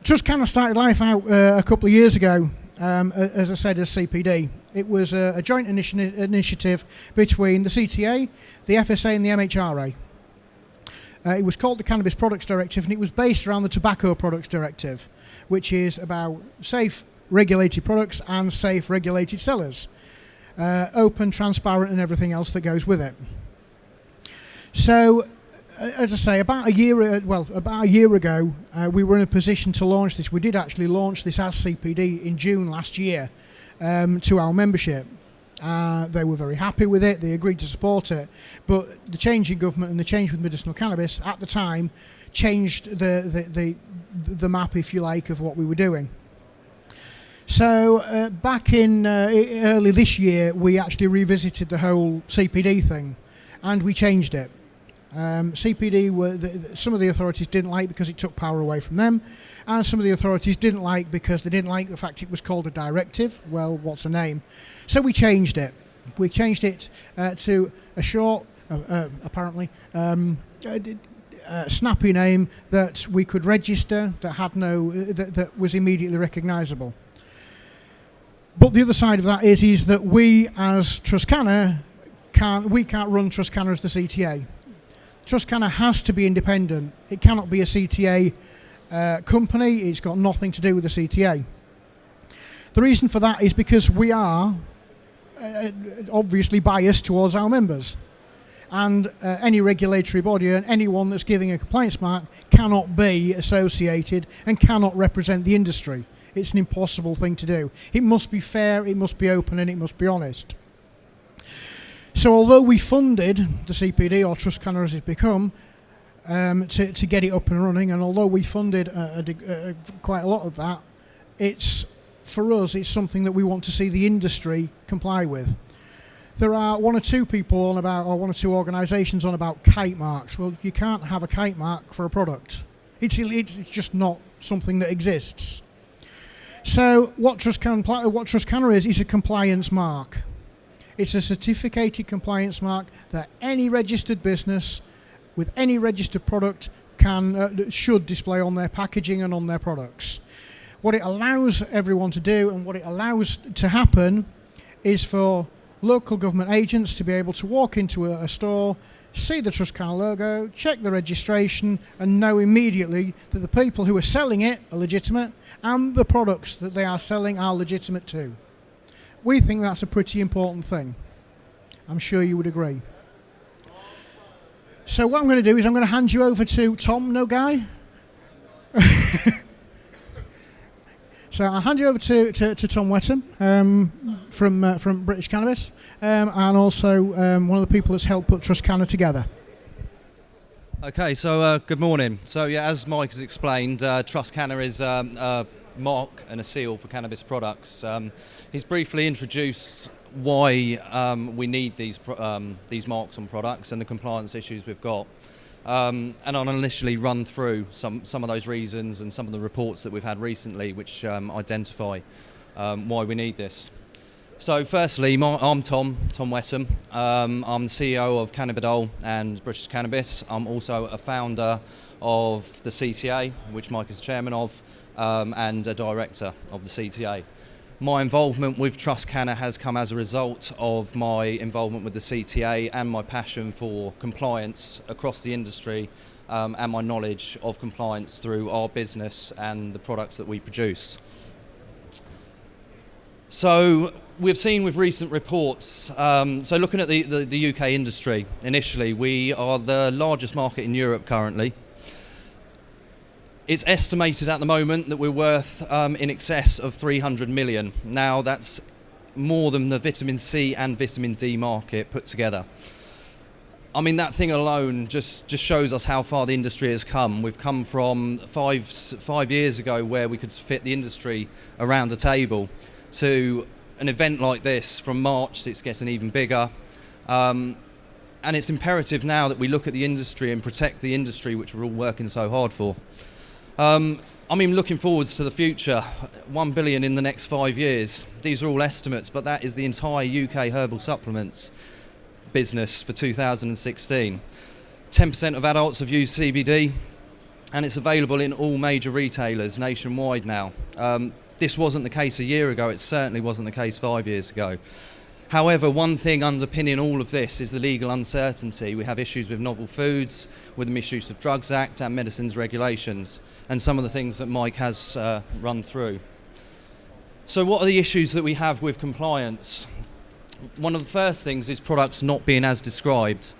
TrustCanna started life out a couple of years ago, as I said, as CPD. It was a joint initiative between the CTA, the FSA and the MHRA. It was called the Cannabis Products Directive, and it was based around the Tobacco Products Directive, which is about safe regulated products and safe regulated sellers. Open, transparent and everything else that goes with it. So, as I say, about a year ago, we were in a position to launch this. We did actually launch this as CPD in June last year to our membership. They were very happy with it. They agreed to support it. But the change in government and the change with medicinal cannabis at the time changed the map, if you like, of what we were doing. So back in early this year, we actually revisited the whole CPD thing, and we changed it. CPD some of the authorities didn't like because it took power away from them, and some of the authorities didn't like because they didn't like the fact it was called a directive. Well, what's a name? So we changed it. We changed it to a short, apparently, snappy name that we could register, that had that was immediately recognisable. But the other side of that is that we, as TrustCanna, can't run TrustCanna as the CTA. TrustCanna has to be independent. It cannot be a CTA company. It's got nothing to do with the CTA. The reason for that is because we are obviously biased towards our members. And any regulatory body and anyone that's giving a compliance mark cannot be associated and cannot represent the industry. It's an impossible thing to do. It must be fair, it must be open, and it must be honest. So although we funded the CPD, or TrustCanna as it's become, to get it up and running, and although we funded quite a lot of that, for us it's something that we want to see the industry comply with. There are one or two organisations on about kite marks. Well, you can't have a kite mark for a product. It's just not something that exists. So what TrustCanna is a compliance mark. It's a certificated compliance mark that any registered business with any registered product should display on their packaging and on their products. What it allows everyone to do and what it allows to happen is for local government agents to be able to walk into a store, see the TrustCanna logo, check the registration, and know immediately that the people who are selling it are legitimate and the products that they are selling are legitimate too. We think that's a pretty important thing. I'm sure you would agree. So what I'm going to do is I'm going to hand you over to Tom, no guy? So I'll hand you over to Tom Whettem from British Cannabis, and also one of the people that's helped put TrustCanna together. Okay, so good morning. So yeah, as Mike has explained, TrustCanna is a mark and a seal for cannabis products. He's briefly introduced why we need these marks on products and the compliance issues we've got. And I'll initially run through some of those reasons and some of the reports that we've had recently which identify why we need this. So firstly, I'm Tom Whettem. I'm the CEO of Cannabidol and British Cannabis. I'm also a founder of the CTA, which Mike is chairman of, and a director of the CTA. My involvement with TrustCanna has come as a result of my involvement with the CTA and my passion for compliance across the industry, and my knowledge of compliance through our business and the products that we produce. So we've seen with recent reports, so looking at the UK industry initially, we are the largest market in Europe currently. It's estimated at the moment that we're worth in excess of 300 million. Now that's more than the vitamin C and vitamin D market put together. I mean, that thing alone just shows us how far the industry has come. We've come from five years ago where we could fit the industry around a table to an event like this. From March it's getting even bigger. And it's imperative now that we look at the industry and protect the industry which we're all working so hard for. I mean, looking forwards to the future, 1 billion in the next 5 years. These are all estimates, but that is the entire UK herbal supplements business for 2016. 10% of adults have used CBD. and it's available in all major retailers nationwide now. This wasn't the case a year ago, it certainly wasn't the case 5 years ago. However, one thing underpinning all of this is the legal uncertainty. We have issues with novel foods, with the Misuse of Drugs Act and medicines regulations, and some of the things that Mike has run through. So what are the issues that we have with compliance? One of the first things is products not being as described.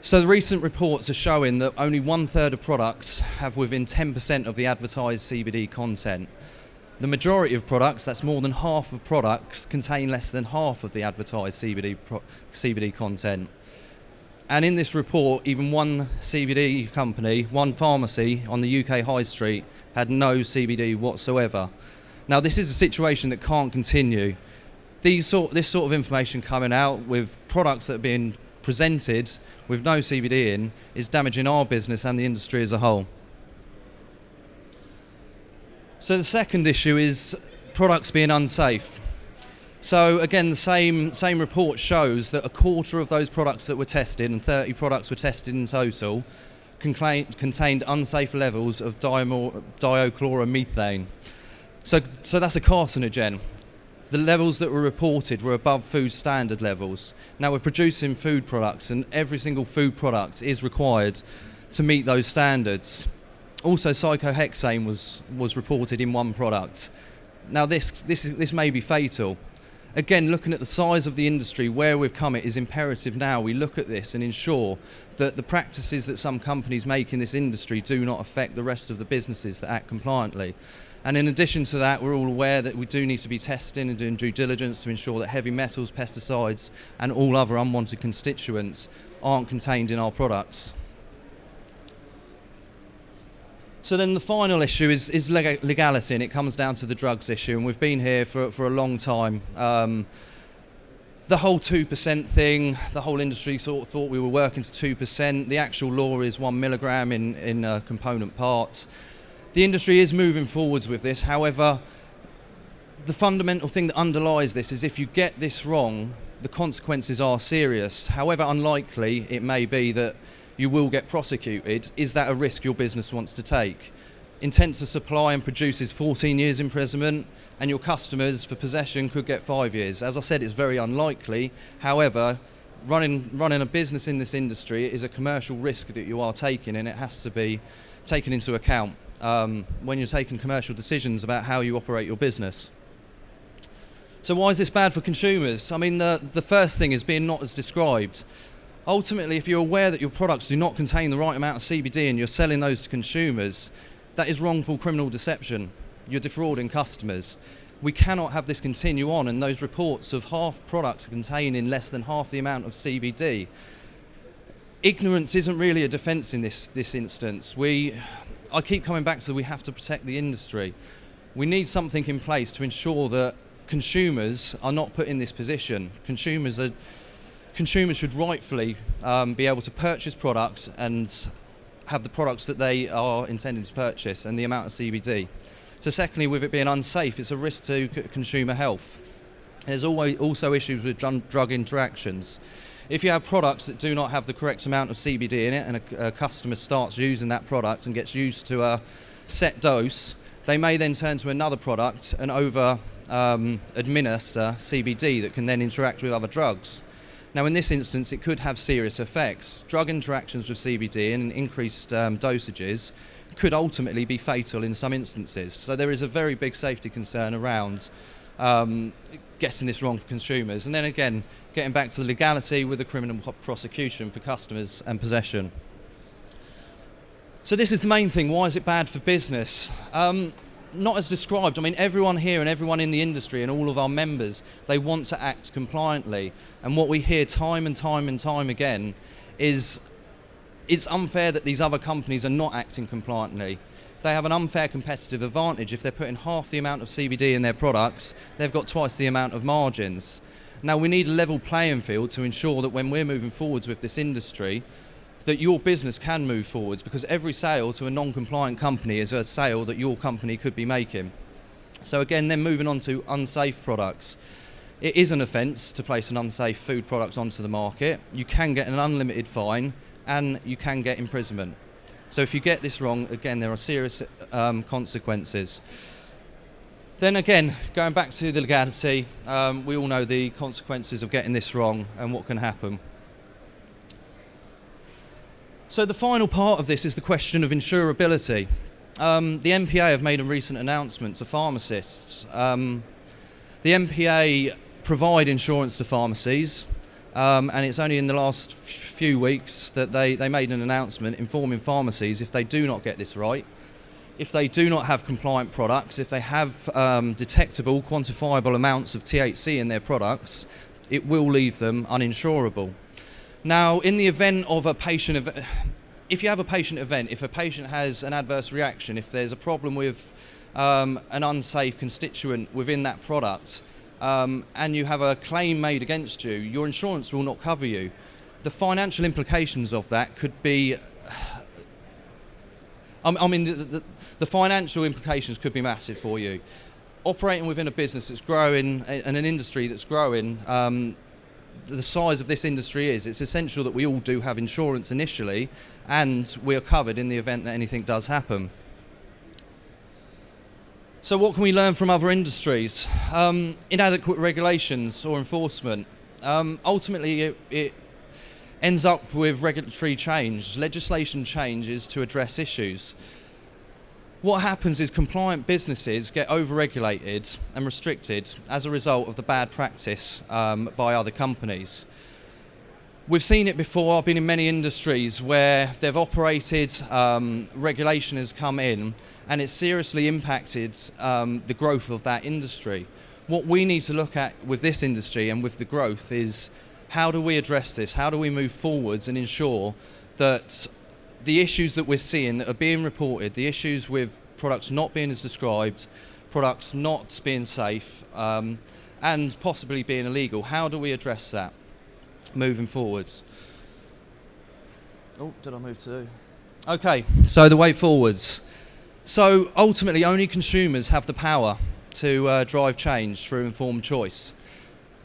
So the recent reports are showing that only 1/3 of products have within 10% of the advertised CBD content. The majority of products, that's more than half of products, contain less than half of the advertised CBD content. And in this report, even one CBD company, one pharmacy on the UK high street had no CBD whatsoever. Now this is a situation that can't continue. This sort of information coming out with products that are being presented with no CBD in is damaging our business and the industry as a whole. So the second issue is products being unsafe. So again, the same report shows that 1/4 of those products that were tested, and 30 products were tested in total, contained unsafe levels of diochloromethane. So that's a carcinogen. The levels that were reported were above food standard levels. Now we're producing food products, and every single food product is required to meet those standards. Also, cyclohexane was reported in one product. Now this may be fatal. Again, looking at the size of the industry, where we've come, it is imperative now we look at this and ensure that the practices that some companies make in this industry do not affect the rest of the businesses that act compliantly. And in addition to that, we're all aware that we do need to be testing and doing due diligence to ensure that heavy metals, pesticides and all other unwanted constituents aren't contained in our products. So then the final issue is legality, and it comes down to the drugs issue, and we've been here for a long time. The whole 2% thing, the whole industry sort of thought we were working to 2%. The actual law is 1 milligram in component parts. The industry is moving forwards with this. However, the fundamental thing that underlies this is if you get this wrong, the consequences are serious. However unlikely it may be that you will get prosecuted, is that a risk your business wants to take? Intent to supply and produce is 14 years imprisonment, and your customers for possession could get 5 years. As I said, it's very unlikely. However, running a business in this industry is a commercial risk that you are taking, and it has to be taken into account when you're taking commercial decisions about how you operate your business. So why is this bad for consumers? I mean, the first thing is being not as described. Ultimately, if you're aware that your products do not contain the right amount of CBD and you're selling those to consumers, that is wrongful criminal deception. You're defrauding customers. We cannot have this continue on, and those reports of half products containing less than half the amount of CBD. Ignorance isn't really a defence in this instance. I keep coming back to we have to protect the industry. We need something in place to ensure that consumers are not put in this position. Consumers should rightfully be able to purchase products and have the products that they are intending to purchase and the amount of CBD. So secondly, with it being unsafe, it's a risk to consumer health. There's also issues with drug interactions. If you have products that do not have the correct amount of CBD in it, and a customer starts using that product and gets used to a set dose, they may then turn to another product and administer CBD that can then interact with other drugs. Now in this instance it could have serious effects. Drug interactions with CBD in increased dosages could ultimately be fatal in some instances. So there is a very big safety concern around getting this wrong for consumers. And then again, getting back to the legality with the criminal prosecution for customers and possession. So this is the main thing. Why is it bad for business? Not as described. I mean, everyone here and everyone in the industry and all of our members, they want to act compliantly. And what we hear time and time again is it's unfair that these other companies are not acting compliantly. They have an unfair competitive advantage. If they're putting half the amount of CBD in their products, they've got twice the amount of margins. Now, we need a level playing field to ensure that when we're moving forwards with this industry, that your business can move forwards, because every sale to a non-compliant company is a sale that your company could be making. So again, then moving on to unsafe products. It is an offence to place an unsafe food product onto the market. You can get an unlimited fine and you can get imprisonment. So if you get this wrong, again, there are serious consequences. Then again, going back to the legality, we all know the consequences of getting this wrong and what can happen. So the final part of this is the question of insurability. The MPA have made a recent announcement to pharmacists. The MPA provide insurance to pharmacies, and it's only in the last few weeks that they made an announcement informing pharmacies if they do not get this right, if they do not have compliant products, if they have detectable, quantifiable amounts of THC in their products, it will leave them uninsurable. Now, in the event of a patient if you have a patient event, if a patient has an adverse reaction, if there's a problem with an unsafe constituent within that product, and you have a claim made against you, your insurance will not cover you. The financial implications of that could be, the financial implications could be massive for you. Operating within a business that's growing and an industry that's growing, the size of this industry it's essential that we all do have insurance initially, and we are covered in the event that anything does happen. So what can we learn from other industries? Inadequate regulations or enforcement. Ultimately, it ends up with regulatory change, legislation changes to address issues. What happens is compliant businesses get over-regulated and restricted as a result of the bad practice by other companies. We've seen it before. I've been in many industries where they've operated, regulation has come in, and it's seriously impacted the growth of that industry. What we need to look at with this industry and with the growth is, how do we address this? How do we move forwards and ensure that the issues that we're seeing that are being reported, the issues with products not being as described, products not being safe, and possibly being illegal, how do we address that moving forwards? Oh, did I move to? Okay, so the way forwards. So ultimately, only consumers have the power to drive change through informed choice.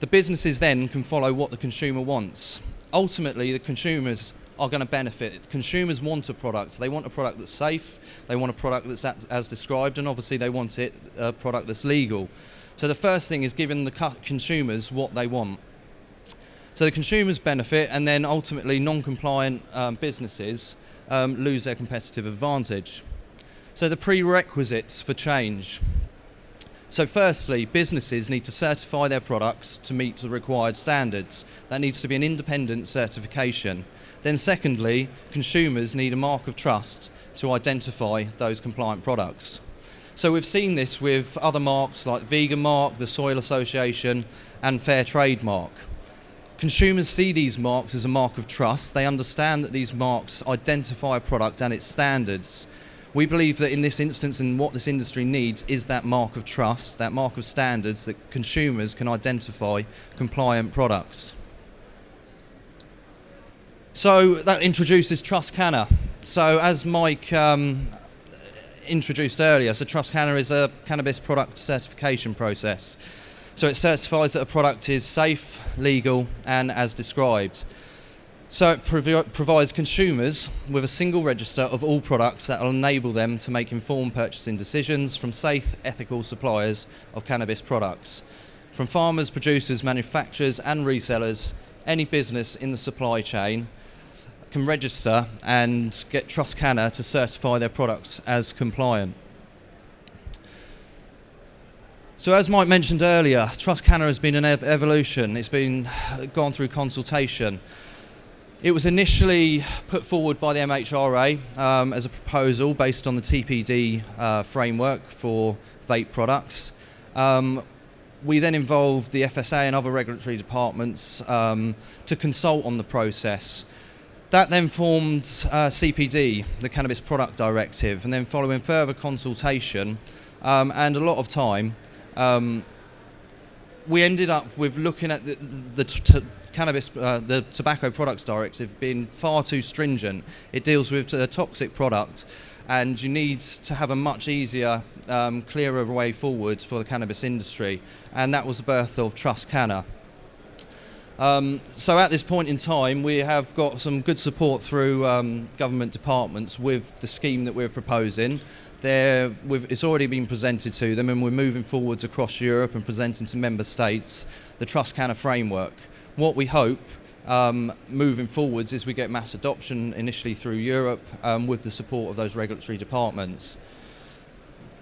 The businesses then can follow what the consumer wants. Ultimately, the consumers are going to benefit. Consumers want a product. They want a product that's safe, they want a product that's as described, and obviously they want a product that's legal. So the first thing is giving the consumers what they want. So the consumers benefit, and then ultimately non-compliant businesses lose their competitive advantage. So the prerequisites for change. So firstly, businesses need to certify their products to meet the required standards. That needs to be an independent certification. Then secondly, consumers need a mark of trust to identify those compliant products. So we've seen this with other marks like Vegan Mark, the Soil Association, and Fair Trade Mark. Consumers see these marks as a mark of trust. They understand that these marks identify a product and its standards. We believe that in this instance, and what this industry needs, is that mark of trust, that mark of standards, that consumers can identify compliant products. So that introduces TrustCanna. So as Mike introduced earlier, so TrustCanna is a cannabis product certification process. So it certifies that a product is safe, legal, and as described. So it provides consumers with a single register of all products that will enable them to make informed purchasing decisions from safe, ethical suppliers of cannabis products. From farmers, producers, manufacturers and resellers, any business in the supply chain can register and get TrustCanna to certify their products as compliant. So as Mike mentioned earlier, TrustCanna has been an evolution. It's been gone through consultation. It was initially put forward by the MHRA as a proposal based on the TPD framework for vape products. We then involved the FSA and other regulatory departments to consult on the process. That then formed CPD, the Cannabis Product Directive, and then following further consultation and a lot of time, we ended up with looking at the Tobacco Products Directive being far too stringent. It deals with a toxic product, and you need to have a much easier, clearer way forward for the cannabis industry, and that was the birth of TrustCanna. So at this point in time, we have got some good support through government departments with the scheme that we're proposing. It's already been presented to them, and we're moving forwards across Europe and presenting to member states the TrustCanna framework. What we hope moving forwards is we get mass adoption initially through Europe with the support of those regulatory departments.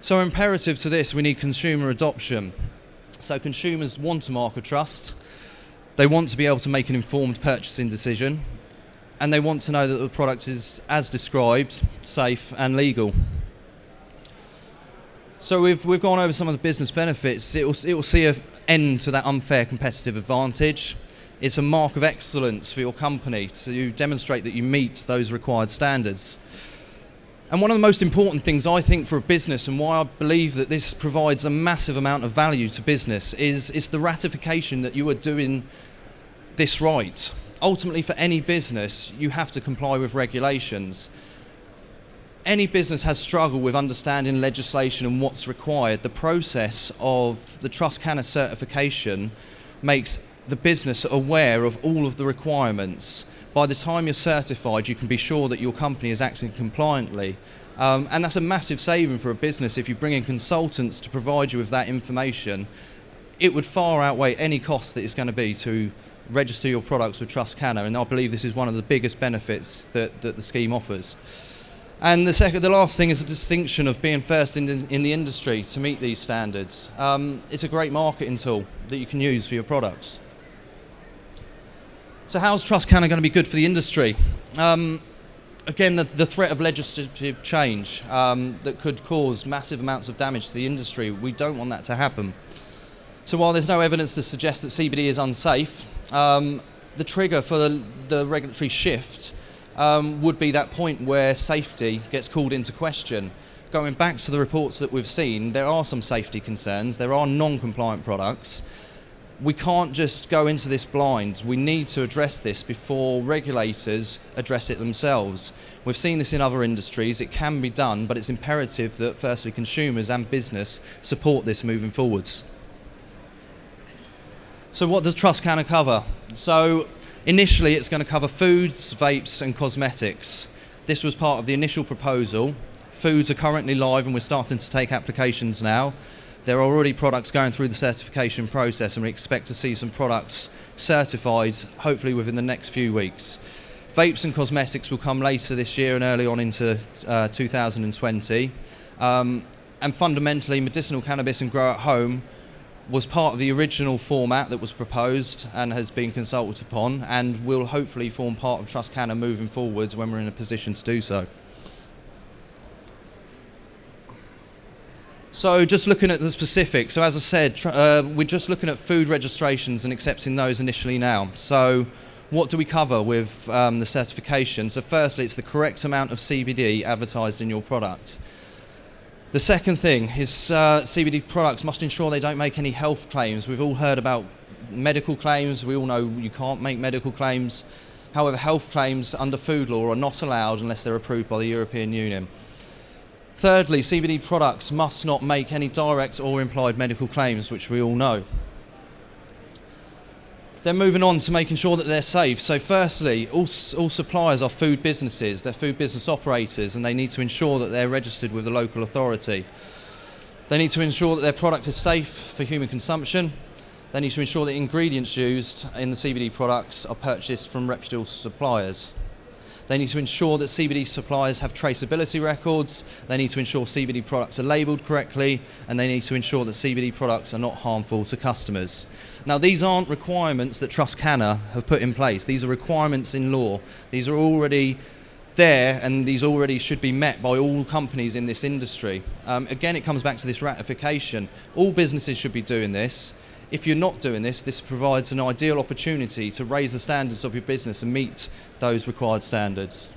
So imperative to this, we need consumer adoption. So consumers want a mark of trust, they want to be able to make an informed purchasing decision, and they want to know that the product is, as described, safe and legal. So we've gone over some of the business benefits. It will see an end to that unfair competitive advantage. It's a mark of excellence for your company to demonstrate that you meet those required standards. And one of the most important things, I think, for a business, and why I believe that this provides a massive amount of value to business, is the ratification that you are doing this right. Ultimately, for any business, you have to comply with regulations. Any business has struggled with understanding legislation and what's required. The process of the TrustCanna certification makes the business aware of all of the requirements. By the time you're certified, you can be sure that your company is acting compliantly. And that's a massive saving for a business. If you bring in consultants to provide you with that information, it would far outweigh any cost that it's going to be to register your products with TrustCanna, and I believe this is one of the biggest benefits that the scheme offers. And the last thing is the distinction of being first in the industry to meet these standards. It's a great marketing tool that you can use for your products. So how's TrustCanna going to be good for the industry? Again, the threat of legislative change that could cause massive amounts of damage to the industry. We don't want that to happen. So while there's no evidence to suggest that CBD is unsafe, the trigger for the regulatory shift would be that point where safety gets called into question. Going back to the reports that we've seen, there are some safety concerns. There are non-compliant products. We can't just go into this blind. We need to address this before regulators address it themselves. We've seen this in other industries. It can be done, but it's imperative that firstly consumers and business support this moving forwards. So what does TrustCanna cover? So initially it's going to cover foods, vapes and cosmetics. This was part of the initial proposal. Foods are currently live and we're starting to take applications now. There are already products going through the certification process, and we expect to see some products certified hopefully within the next few weeks. Vapes and cosmetics will come later this year and early on into 2020. And fundamentally, medicinal cannabis and grow at home was part of the original format that was proposed and has been consulted upon, and will hopefully form part of TrustCanna moving forwards when we're in a position to do so. So just looking at the specifics, so as I said, we're just looking at food registrations and accepting those initially now. So what do we cover with the certification? So firstly, it's the correct amount of CBD advertised in your product. The second thing is CBD products must ensure they don't make any health claims. We've all heard about medical claims. We all know you can't make medical claims. However, health claims under food law are not allowed unless they're approved by the European Union. Thirdly, CBD products must not make any direct or implied medical claims, which we all know. Then moving on to making sure that they're safe. So firstly, all suppliers are food businesses, they're food business operators, and they need to ensure that they're registered with the local authority. They need to ensure that their product is safe for human consumption. They need to ensure that ingredients used in the CBD products are purchased from reputable suppliers. They need to ensure that CBD suppliers have traceability records. They need to ensure CBD products are labelled correctly, and they need to ensure that CBD products are not harmful to customers. Now, these aren't requirements that TrustCanna have put in place. These are requirements in law. These are already there, and these already should be met by all companies in this industry. Again, it comes back to this ratification. All businesses should be doing this. If you're not doing this, this provides an ideal opportunity to raise the standards of your business and meet those required standards.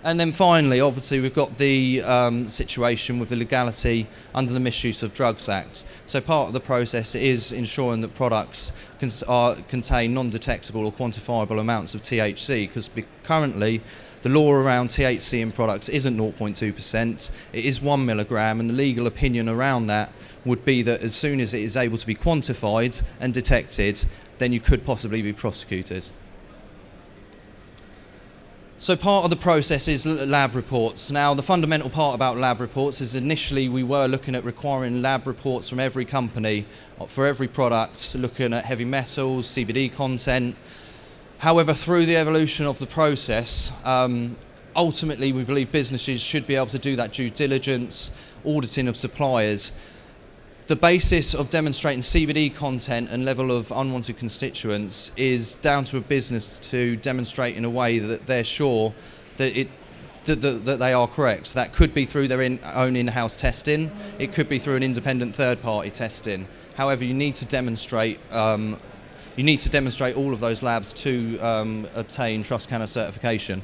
And then finally, obviously, we've got the situation with the legality under the Misuse of Drugs Act. So part of the process is ensuring that products contain non-detectable or quantifiable amounts of THC, because currently the law around THC in products isn't 0.2%, it is 1 milligram, and the legal opinion around that would be that as soon as it is able to be quantified and detected, then you could possibly be prosecuted. So part of the process is lab reports. Now, the fundamental part about lab reports is initially we were looking at requiring lab reports from every company for every product, looking at heavy metals, CBD content. However, through the evolution of the process, ultimately we believe businesses should be able to do that due diligence, auditing of suppliers. The basis of demonstrating CBD content and level of unwanted constituents is down to a business to demonstrate in a way that they're sure that that they are correct. So that could be through their own in-house testing. It could be through an independent third-party testing. However, you need to demonstrate all of those labs to obtain TrustCanna certification.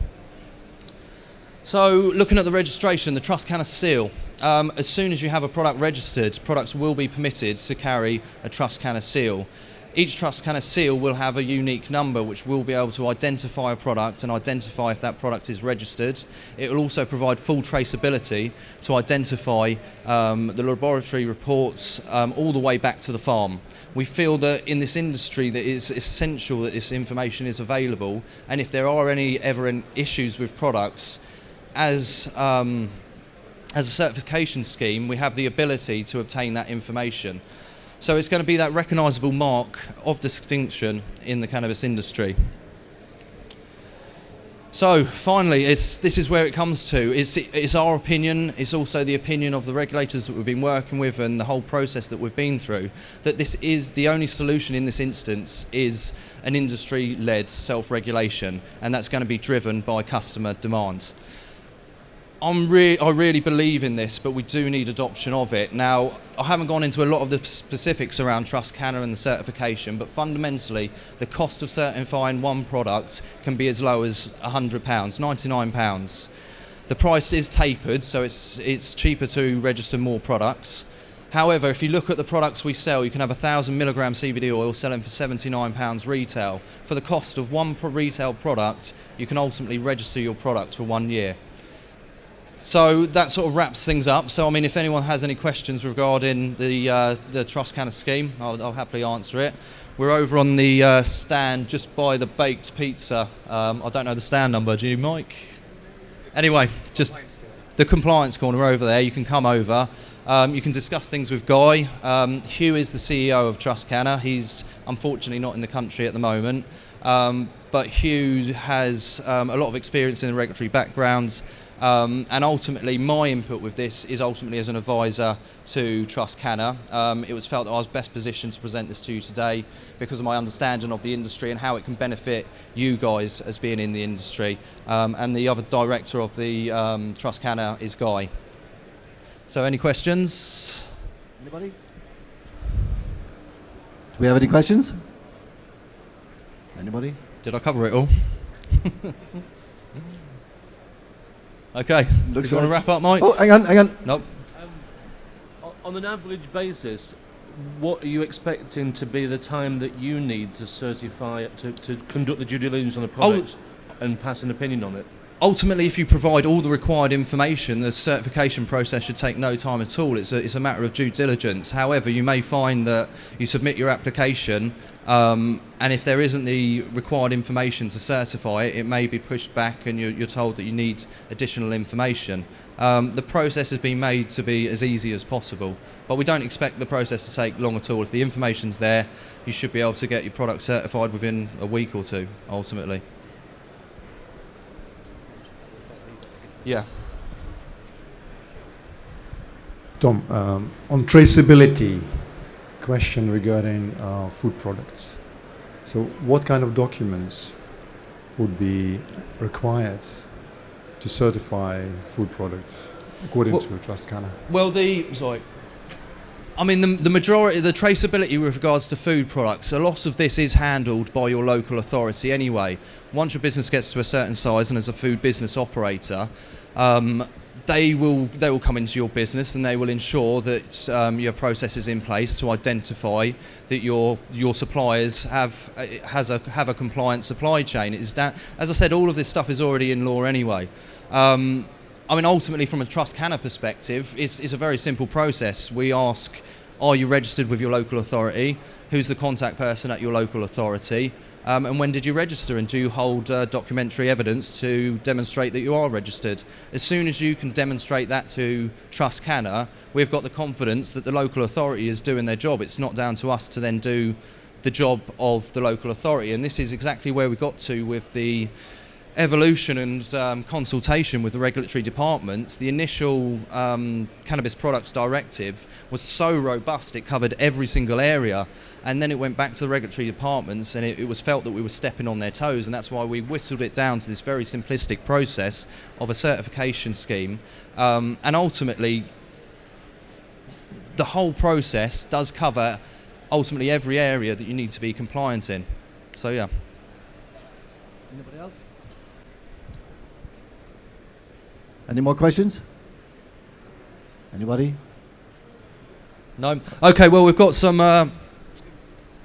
So looking at the registration, the TrustCanna seal. As soon as you have a product registered, products will be permitted to carry a TrustCanna seal. Each TrustCanna seal will have a unique number which will be able to identify a product and identify if that product is registered. It will also provide full traceability to identify the laboratory reports all the way back to the farm. We feel that in this industry that it's essential that this information is available, and if there are any issues with products, as a certification scheme, we have the ability to obtain that information. So it's going to be that recognisable mark of distinction in the cannabis industry. So finally, this is where it comes to. It's our opinion, it's also the opinion of the regulators that we've been working with and the whole process that we've been through, that this is the only solution in this instance is an industry-led self-regulation, and that's going to be driven by customer demand. I really believe in this, but we do need adoption of it. Now, I haven't gone into a lot of the specifics around TrustCanna and the certification, but fundamentally, the cost of certifying one product can be as low as £100, £99. The price is tapered, so it's cheaper to register more products. However, if you look at the products we sell, you can have 1,000 milligram CBD oil selling for £79 retail. For the cost of one retail product, you can ultimately register your product for 1 year. So that sort of wraps things up. So I mean, if anyone has any questions regarding the TrustCanna scheme, I'll happily answer it. We're over on the stand just by the baked pizza. I don't know the stand number, do you, Mike? Anyway, just the compliance corner over there. You can come over. You can discuss things with Guy. Hugh is the CEO of TrustCanna. He's unfortunately not in the country at the moment. But Hugh has a lot of experience in the regulatory background. And ultimately, my input with this is ultimately as an advisor to TrustCanna. It was felt that I was best positioned to present this to you today because of my understanding of the industry and how it can benefit you guys as being in the industry. And the other director of the TrustCanna is Guy. So any questions? Anybody? Do we have any questions? Anybody? Did I cover it all? Okay. Looks Do you want to wrap up, Mike? Oh, hang on. Nope. On an average basis, what are you expecting to be the time that you need to certify, to conduct the due diligence on the product and pass an opinion on it? Ultimately, if you provide all the required information, the certification process should take no time at all. It's a matter of due diligence. However, you may find that you submit your application, and if there isn't the required information to certify it, it may be pushed back and you're told that you need additional information. The process has been made to be as easy as possible, but we don't expect the process to take long at all. If the information's there, you should be able to get your product certified within a week or two, ultimately. Yeah. Tom, on traceability, question regarding food products. So what kind of documents would be required to certify food products according to TrustCanna? Well, the majority, the traceability with regards to food products, a lot of this is handled by your local authority anyway. Once your business gets to a certain size and as a food business operator, they will come into your business and they will ensure that your process is in place to identify that your suppliers have a compliant supply chain. It is that, as I said, all of this stuff is already in law anyway. Ultimately, from a TrustCanna perspective, it's a very simple process. We ask are you registered with your local authority? Who's the contact person at your local authority? And when did you register, and do you hold documentary evidence to demonstrate that you are registered? As soon as you can demonstrate that to Trust Canna, we've got the confidence that the local authority is doing their job. It's not down to us to then do the job of the local authority, and this is exactly where we got to with the evolution and consultation with the regulatory departments. The initial Cannabis Products Directive was so robust, it covered every single area, and then it went back to the regulatory departments, and it was felt that we were stepping on their toes, and that's why we whittled it down to this very simplistic process of a certification scheme. And ultimately, the whole process does cover ultimately every area that you need to be compliant in. So yeah. Anybody else? Any more questions? Anybody? No? Okay, well, we've got some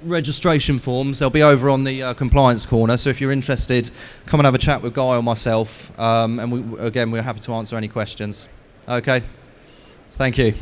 registration forms. They'll be over on the compliance corner, so if you're interested, come and have a chat with Guy or myself, and we're happy to answer any questions. Okay, thank you.